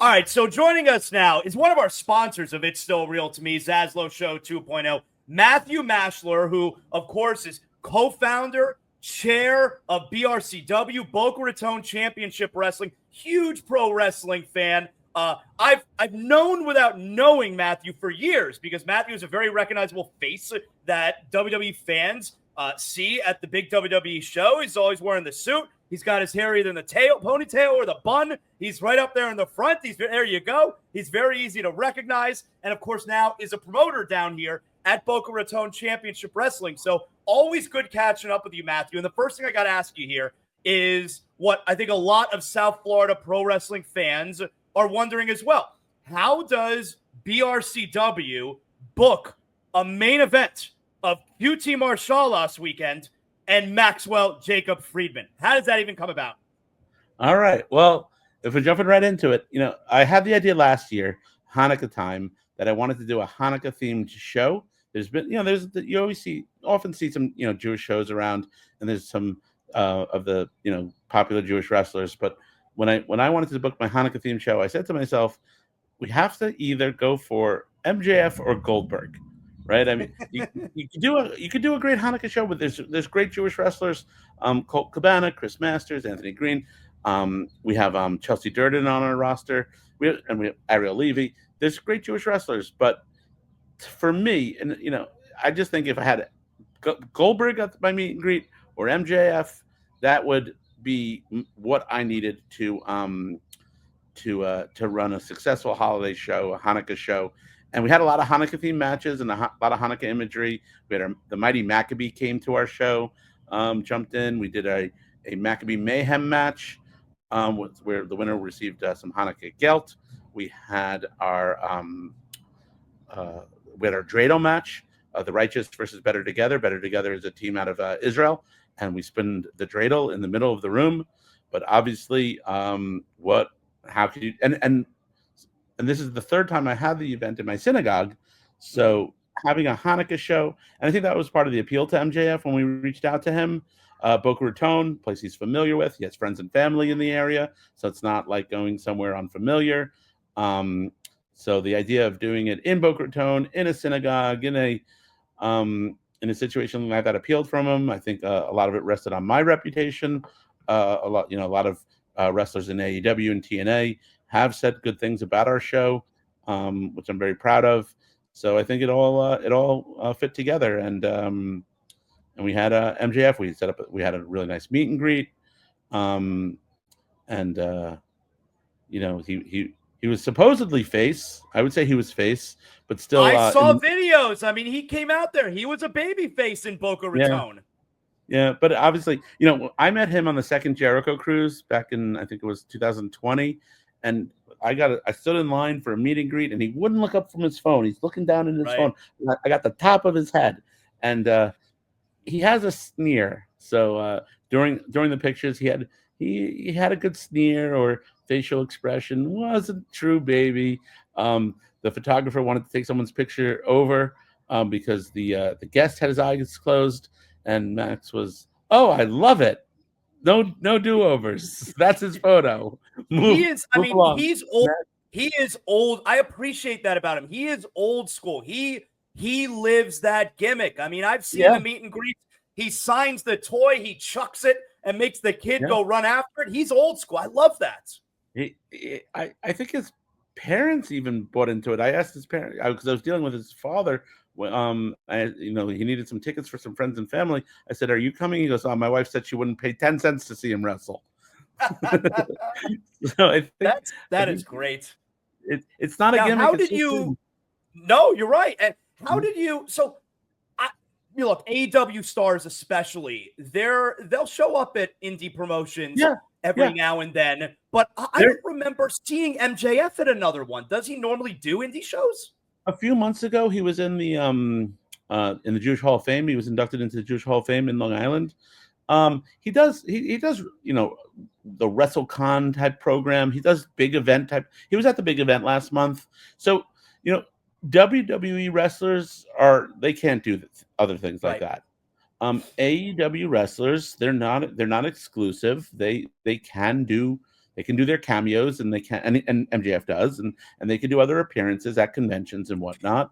All right, so joining us now is one of our sponsors of It's Still Real to Me, Zaslow Show 2.0, Matthew Maschler, who, of course, is co-founder, chair of BRCW, Boca Raton Championship Wrestling, huge pro wrestling fan. I've known without knowing Matthew for years because Matthew is a very recognizable face that WWE fans see at the big WWE show. He's always wearing the suit. He's got his hair either in the ponytail or the bun. He's right up there in the front. There you go. He's very easy to recognize. And, of course, now is a promoter down here at Boca Raton Championship Wrestling. So always good catching up with you, Matthew. And the first thing I got to ask you here is what I think a lot of South Florida pro wrestling fans are wondering as well. How does BRCW book a main event of QT Marshall last weekend and Maxwell Jacob Friedman? How does that even come about? All right. Well, if we're jumping right into it, I had the idea last year, Hanukkah time, that I wanted to do a Hanukkah themed show. There's been, you often see some, Jewish shows around, and there's some of the, popular Jewish wrestlers. But when I wanted to book my Hanukkah themed show, I said to myself, we have to either go for MJF or Goldberg. Right, I mean, you could do a great Hanukkah show, but there's great Jewish wrestlers, Colt Cabana, Chris Masters, Anthony Green. We have Chelsea Durden on our roster. We have Ariel Levy. There's great Jewish wrestlers, but for me, and I just think if I had Goldberg at my meet and greet or MJF, that would be what I needed to run a successful holiday show, a Hanukkah show. And we had a lot of Hanukkah-themed matches and a lot of Hanukkah imagery. We had the Mighty Maccabee came to our show, jumped in. We did a Maccabee Mayhem match where the winner received some Hanukkah gelt. We had our dreidel match, the Righteous versus Better Together. Better Together is a team out of Israel, and we spinned the dreidel in the middle of the room. But obviously, how could you and this is the third time I had the event in my synagogue. So having a Hanukkah show, and I think that was part of the appeal to MJF when we reached out to him. Boca Raton, place he's familiar with. He has friends and family in the area, so it's not like going somewhere unfamiliar. So the idea of doing it in Boca Raton, in a synagogue, in a situation like that appealed from him. I think a lot of it rested on my reputation. A lot of wrestlers in AEW and TNA have said good things about our show, which I'm very proud of. So I think it all fit together, and we had MJF. We had a really nice meet and greet, he was supposedly face. I would say he was face, but still. I saw videos. I mean, he came out there. He was a baby face in Boca Raton. Yeah, but obviously, I met him on the second Jericho cruise back in, I think it was 2020. And I stood in line for a meet and greet, and he wouldn't look up from his phone. He's looking down in his phone. I got the top of his head, and he has a sneer. So during the pictures, he had a good sneer or facial expression. Wasn't true, baby. The photographer wanted to take someone's picture over because the guest had his eyes closed, and Max was, "Oh, I love it. No do-overs." That's his photo. He's old. He is old. I appreciate that about him. He is old school. He lives that gimmick. I mean, I've seen the meet and greet. He signs the toy, he chucks it, and makes the kid go run after it. He's old school. I love that. I think his parents even bought into it. I asked his parents because I was dealing with his father. He needed some tickets for some friends and family. I said, "Are you coming?" He goes, "Oh, my wife said she wouldn't pay 10 cents to see him wrestle." So I think that is great. It's not a gimmick. How did you? No, you're right. And how did you? So, look, AEW stars especially, they'll show up at indie promotions every now and then. But I don't remember seeing MJF at another one. Does he normally do indie shows? A few months ago, he was in the Jewish Hall of Fame. He was inducted into the Jewish Hall of Fame in Long Island. He does the WrestleCon type program. He does big event type. He was at the big event last month. So WWE wrestlers they can't do other things like that. AEW wrestlers, they're not exclusive. They can do they can do their cameos, and they can, and MJF does, and they can do other appearances at conventions and whatnot.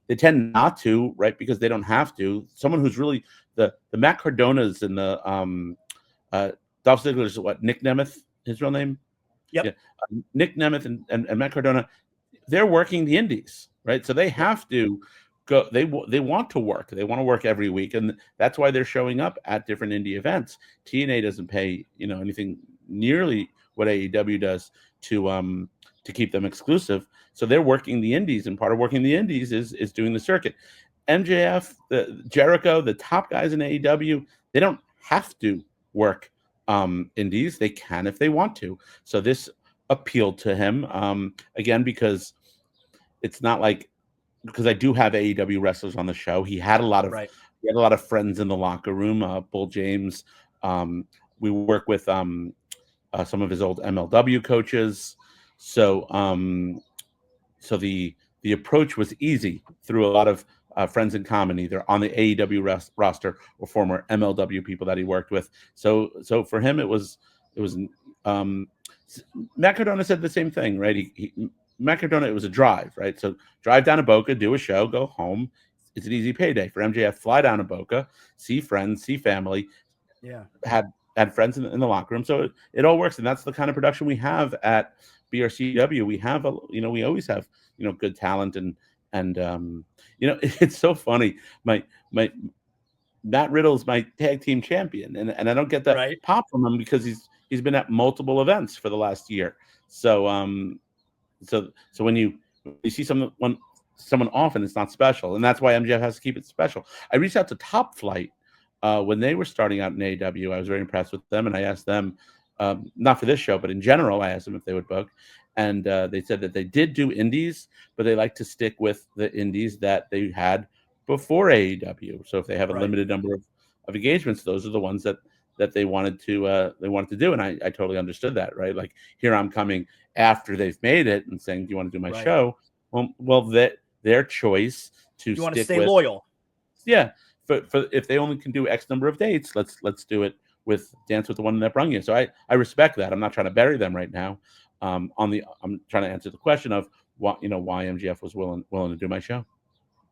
They tend not to, right, because they don't have to. Someone who's really the Matt Cardonas and the Dolph Ziggler's what, Nick Nemeth, his real name? Yep. Yeah. Nick Nemeth and Matt Cardona, they're working the indies, right? So they have to go. They want to work. They want to work every week, and that's why they're showing up at different indie events. TNA doesn't pay anything nearly what AEW does to keep them exclusive. So they're working the indies, and part of working the indies is doing the circuit. MJF, Jericho, the top guys in AEW, they don't have to work indies. They can if they want to. So this appealed to him again, because it's not like, because I do have AEW wrestlers on the show. He had a lot of friends in the locker room. Bull James. We work with some of his old MLW coaches. So so the approach was easy through a lot of friends in common, either on the AEW roster or former MLW people that he worked with. So for him, it was Matt Cardona said the same thing, right? Matt Cardona, it was a drive, right? So drive down to Boca, do a show, go home. It's an easy payday. For MJF, fly down to Boca, see friends, see family. Yeah, had friends in the locker room, so it all works, and that's the kind of production we have at BRCW. We have we always have good talent, and it's so funny. My Matt Riddle's my tag team champion, and I don't get that pop from him because he's been at multiple events for the last year. So so when you see someone often, it's not special, and that's why MJF has to keep it special. I reached out to Top Flight when they were starting out in AEW. I was very impressed with them, and I asked them, not for this show, but in general, I asked them if they would book, and they said that they did do indies, but they like to stick with the indies that they had before AEW. So if they have a limited number of engagements, those are the ones that they wanted to do, and I totally understood that, right? Like, here I'm coming after they've made it and saying, "Do you want to do my show?" Well, that their choice to you stick want to stay with, loyal. Yeah, for if they only can do X number of dates, let's do it with Dance with the One That Brung You. So I respect that. I'm not trying to bury them right now. I'm trying to answer the question of why MJF was willing to do my show.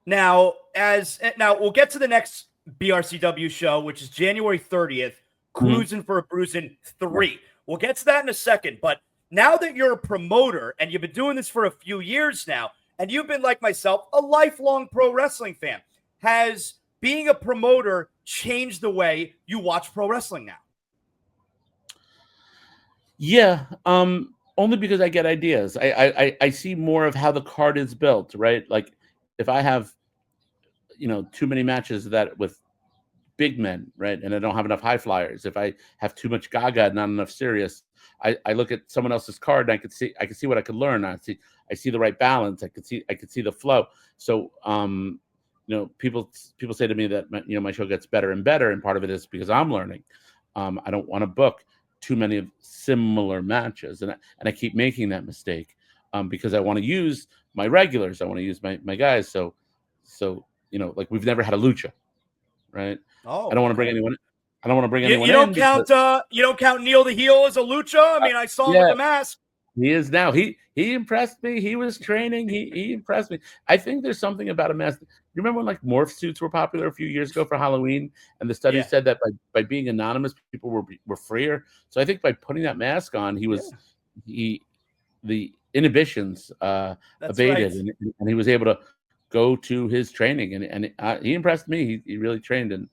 Now we'll get to the next BRCW show, which is January 30th, Cruising for a Bruising 3. We'll get to that in a second, but now that you're a promoter and you've been doing this for a few years now, and you've been, like myself, a lifelong pro wrestling fan, has being a promoter changed the way you watch pro wrestling now? Yeah, only because I get ideas. I see more of how the card is built, right? Like, if I have too many matches with big men, right, and I don't have enough high flyers, if I have too much Gaga and not enough serious, I look at someone else's card and I can see what I could learn. I see the right balance. I could see the flow. So people say to me that my show gets better and better, and part of it is because I'm learning. I don't want to book too many of similar matches, and I keep making that mistake because I want to use my regulars. I want to use my guys. So like, we've never had a lucha, right? Oh, I don't want to bring anyone. I don't want to bring anyone. You don't count Neil the Heel as a lucha. I mean, I saw him with the mask. He is now. He impressed me. He was training. He impressed me. I think there's something about a mask. You remember when, like, morph suits were popular a few years ago for Halloween, and the study said that by being anonymous, people were freer. So I think by putting that mask on, the inhibitions abated, and he was able to go to his training, and he impressed me. He really trained, and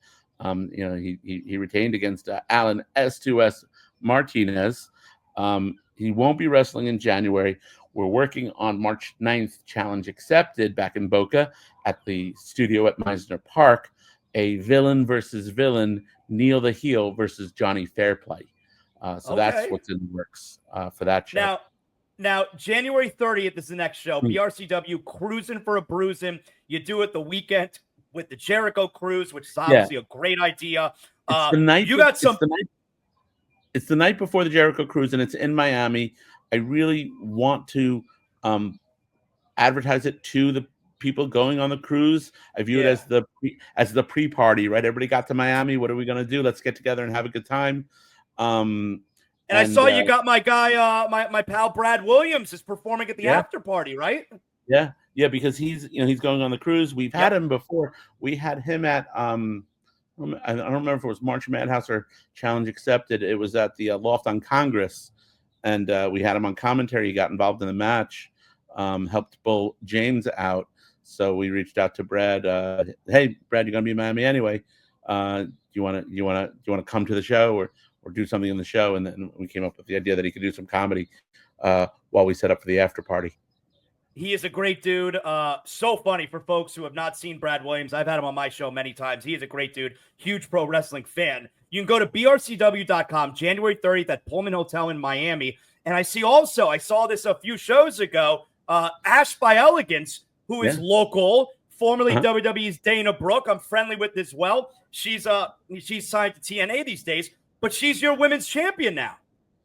he retained against Alan S2S Martinez. He won't be wrestling in January. We're working on March 9th, challenge accepted, back in Boca at the studio at Meisner Park, a villain versus villain, Neil the Heel versus Johnny Fairplay. So that's what's in the works for that show. Now, January 30th is the next show. BRCW, Cruising for a Bruising. You do it the weekend with the Jericho Cruise, which is obviously a great idea. It's the night. It's the night before the Jericho Cruise, and it's in Miami. I really want to advertise it to the people going on the cruise. I view it as the pre-party, right? Everybody got to Miami. What are we going to do? Let's get together and have a good time. And I saw you got my guy, my pal Brad Williams is performing at the after party, right? Yeah, because he's going on the cruise. We've had him before. We had him at I don't remember if it was March Madhouse or Challenge Accepted. It was at the Loft on Congress, and we had him on commentary. He got involved in the match, helped Bull James out. So we reached out to Brad. Hey, Brad, you're gonna be in Miami anyway. Do you want to come to the show or do something in the show? And then we came up with the idea that he could do some comedy while we set up for the after party. He is a great dude. So funny for folks who have not seen Brad Williams. I've had him on my show many times. He is a great dude. Huge pro wrestling fan. You can go to brcw.com, January 30th at Pullman Hotel in Miami. And I saw this a few shows ago. Ash by Elegance, who is local, formerly WWE's Dana Brooke. I'm friendly with as well. She's signed to TNA these days, but she's your women's champion now.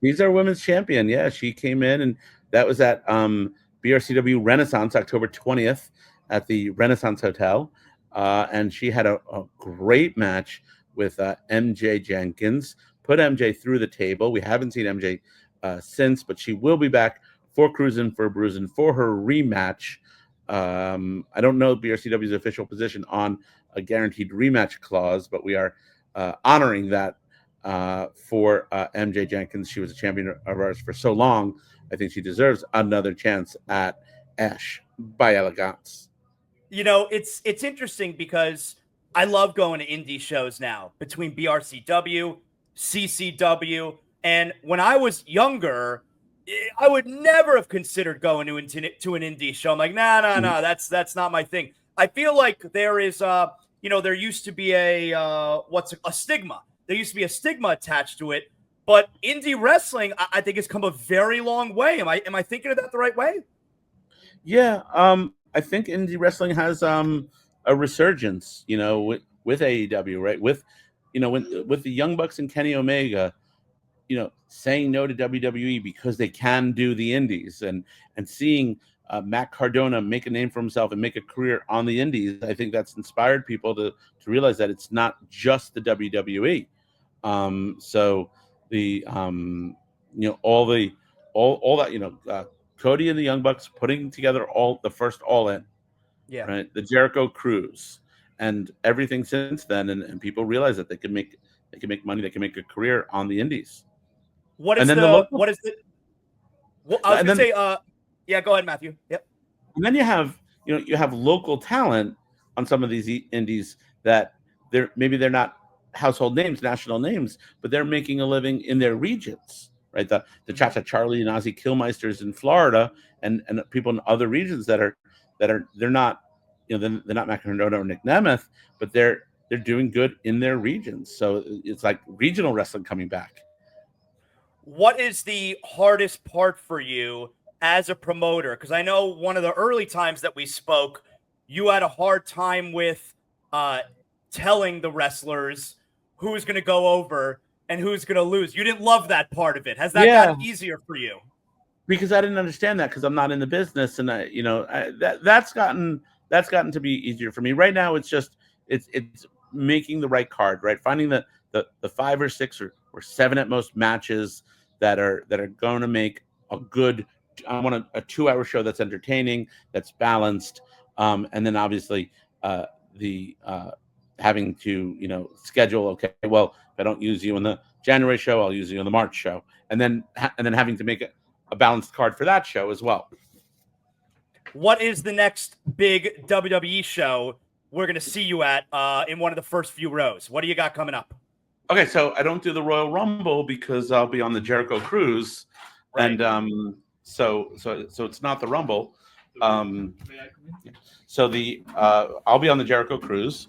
She's our women's champion. Yeah, she came in, and that was at BRCW Renaissance, October 20th at the Renaissance Hotel. And she had a great match with MJ Jenkins, put MJ through the table. We haven't seen MJ since, but she will be back for Cruisin' for Bruisin' for her rematch. I don't know BRCW's official position on a guaranteed rematch clause, but we are honoring that for MJ Jenkins. She was a champion of ours for so long. I think she deserves another chance at Ash by Elegance. It's interesting because I love going to indie shows now between BRCW, CCW, and when I was younger, I would never have considered going to an indie show. I'm like, no, that's not my thing. I feel like there is, there used to be a stigma. There used to be a stigma attached to it. But indie wrestling, I think, has come a very long way. Am I thinking of that the right way? Yeah, I think indie wrestling has a resurgence. With AEW, right? With the Young Bucks and Kenny Omega, saying no to WWE because they can do the indies, and seeing Matt Cardona make a name for himself and make a career on the indies. I think that's inspired people to realize that it's not just the WWE. So the all that Cody and the Young Bucks putting together the first All In, right? The Jericho Cruise and everything since then, and people realize that they can make money, they can make a career on the indies. Well, I was gonna say, go ahead, Matthew. Yep. And then you have local talent on some of these indies that they're not household names, national names, but they're making a living in their regions, right? The Cha-Cha Charlie and Ozzy Killmeisters in Florida, and people in other regions they're not, they're not Matt Cardona or Nick Nemeth, but they're doing good in their regions. So it's like regional wrestling coming back. What is the hardest part for you as a promoter? Because I know one of the early times that we spoke, you had a hard time with telling the wrestlers who's going to go over and who's going to lose. You didn't love that part of it. Has that gotten easier for you? Because I didn't understand that, because I'm not in the business, and that's gotten to be easier for me. Right now, it's just it's making the right card, right? Finding the 5 or 6 or 7 at most matches that are going to make a good. I want a 2-hour show that's entertaining, that's balanced, and then obviously having to schedule. Okay, well, if I don't use you in the January show, I'll use you in the March show, and then having to make a balanced card for that show as well. What is the next big WWE show we're going to see you at in one of the first few rows? What do you got coming up? Okay, so I don't do the Royal Rumble because I'll be on the Jericho Cruise, right. And so it's not the Rumble. So I'll be on the Jericho Cruise,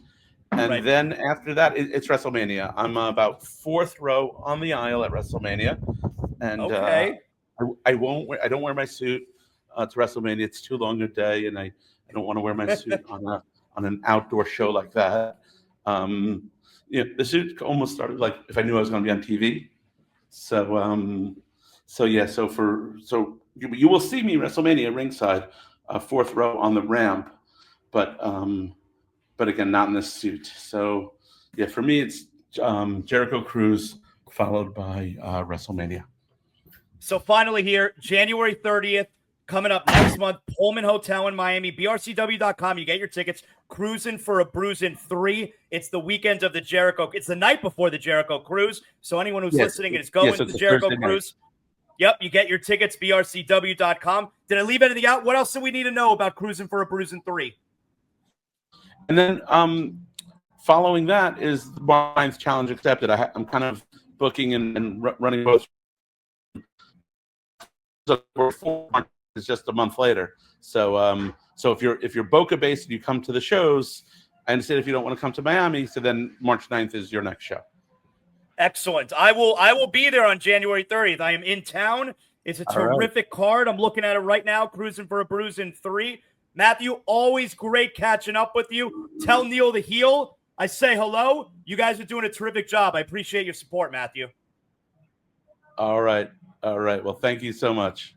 and then after that it's WrestleMania. I'm about 4th row on the aisle at WrestleMania, and I don't wear my suit to WrestleMania. It's too long a day, and I don't want to wear my suit on an outdoor show like that. The suit almost started like if I knew I was going to be on TV. So you will see me WrestleMania ringside, 4th row on the ramp, but again, not in this suit. So yeah, for me it's Jericho Cruise followed by WrestleMania. So finally here, January 30th, coming up next month, Pullman Hotel in Miami, brcw.com. You get your tickets. Cruising for a Bruising 3. It's the weekend of the Jericho. It's the night before the Jericho Cruise. So anyone who's listening and is going to the Jericho Cruise, yep, you get your tickets, brcw.com. Did I leave anything out? What else do we need to know about Cruising for a Bruising 3? And then following that is the March 9th challenge accepted. I'm kind of booking and running both. So it's just a month later. So so if you're Boca based and you come to the shows, I understand if you don't want to come to Miami, so then March 9th is your next show. Excellent. I will be there on January 30th. I am in town. It's a terrific card. I'm looking at it right now. Cruising for a Bruising 3. Matthew, always great catching up with you. Tell Neil the heel I say hello. You guys are doing a terrific job. I appreciate your support, Matthew. All right. Well, thank you so much.